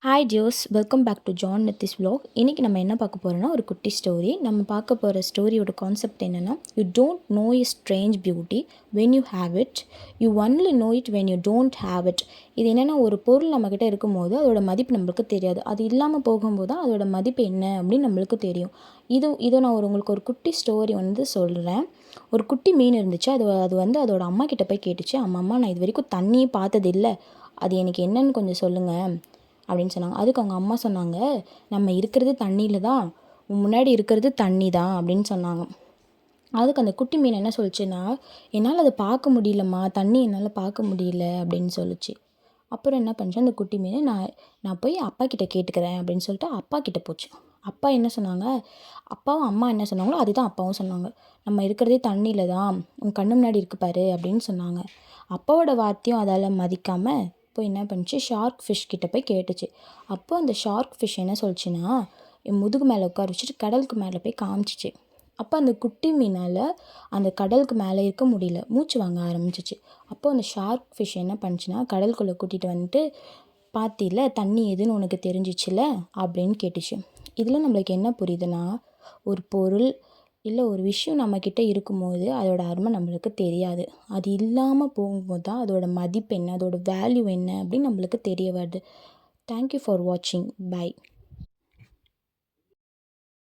Hi Jose, welcome back to John with this vlog. இன்றைக்கி நம்ம என்ன பார்க்க போகிறோன்னா ஒரு குட்டி ஸ்டோரி. நம்ம பார்க்க போகிற ஸ்டோரியோட கான்செப்ட் என்னென்னா, you don't know a strange beauty when you have it, you only know it when you don't have it. இது என்னென்னா, ஒரு பொருள் நம்மக்கிட்ட இருக்கும்போது அதோட மதிப்பு நம்மளுக்கு தெரியாது. அது இல்லாமல் போகும்போது தான் அதோட மதிப்பு என்ன அப்படின்னு நம்மளுக்கு தெரியும். இதை நான் உங்களுக்கு ஒரு குட்டி ஸ்டோரி சொல்கிறேன். ஒரு குட்டி மீன் இருந்துச்சு. அது அதோட அம்மா கிட்ட போய் கேட்டுச்சு, அம்மா நான் இது வரைக்கும் தண்ணியே பார்த்ததில்லை, அது எனக்கு என்னன்னு கொஞ்சம் சொல்லுங்கள் அப்படின்னு சொன்னாங்க. அதுக்கு அவங்க அம்மா சொன்னாங்க, நம்ம இருக்கிறது தண்ணியில் தான், முன்னாடி இருக்கிறது தண்ணி தான் அப்படின்னு சொன்னாங்க. அதுக்கு அந்த குட்டி மீன் என்ன சொல்லிச்சுன்னா, என்னால் அதை பார்க்க முடியலம்மா, தண்ணி என்னால் பார்க்க முடியல அப்படின்னு சொல்லிச்சு. அப்புறம் என்ன பண்ணுச்சு அந்த குட்டி மீன், நான் போய் அப்பா கிட்ட கேட்டுக்கிறேன் அப்படின்னு சொல்லிட்டு அப்பா கிட்ட போச்சு. அப்பா என்ன சொன்னாங்க, அப்பாவும் அம்மா என்ன சொன்னாங்களோ அதுதான் அப்பாவும் சொன்னாங்க. நம்ம இருக்கிறதே தண்ணியில் தான், உன் கண்ணு முன்னாடி இருக்கு பாரு அப்படின்னு சொன்னாங்க. அப்பாவோட வார்த்தையும் அதால் மதிக்காமல் போய் என்ன பண்ணுச்சு, ஷார்க் ஃபிஷ் கிட்ட போய் கேட்டுச்சு. அப்போ அந்த ஷார்க் ஃபிஷ் என்ன சொல்லிச்சுன்னா, என் முதுகு மேலே உட்கார வச்சுட்டு கடலுக்கு மேலே போய் காமிச்சிச்சு. அப்போ அந்த குட்டி மீனால் அந்த கடலுக்கு மேலே இருக்க முடியல, மூச்சு வாங்க ஆரம்பிச்சிச்சு. அப்போ அந்த ஷார்க் ஃபிஷ் என்ன பண்ணுச்சுன்னா, கடலுக்குள்ளே கூட்டிகிட்டு வந்துட்டு, பார்த்தில தண்ணி எதுன்னு உனக்கு தெரிஞ்சிச்சுல அப்படின்னு கேட்டுச்சு. இதில் நம்மளுக்கு என்ன புரியுதுன்னா, ஒரு பொருள் இல்லை ஒரு விஷயம் நம்மக்கிட்ட இருக்கும்போது அதோட அருமை நம்மளுக்கு தெரியாது. அது இல்லாமல் போகும்போது தான் அதோட மதிப்பு என்ன, அதோட வேல்யூ என்ன அப்படின்னு நம்மளுக்கு தெரிய வருது. தேங்க்யூ ஃபார் வாட்சிங். பை.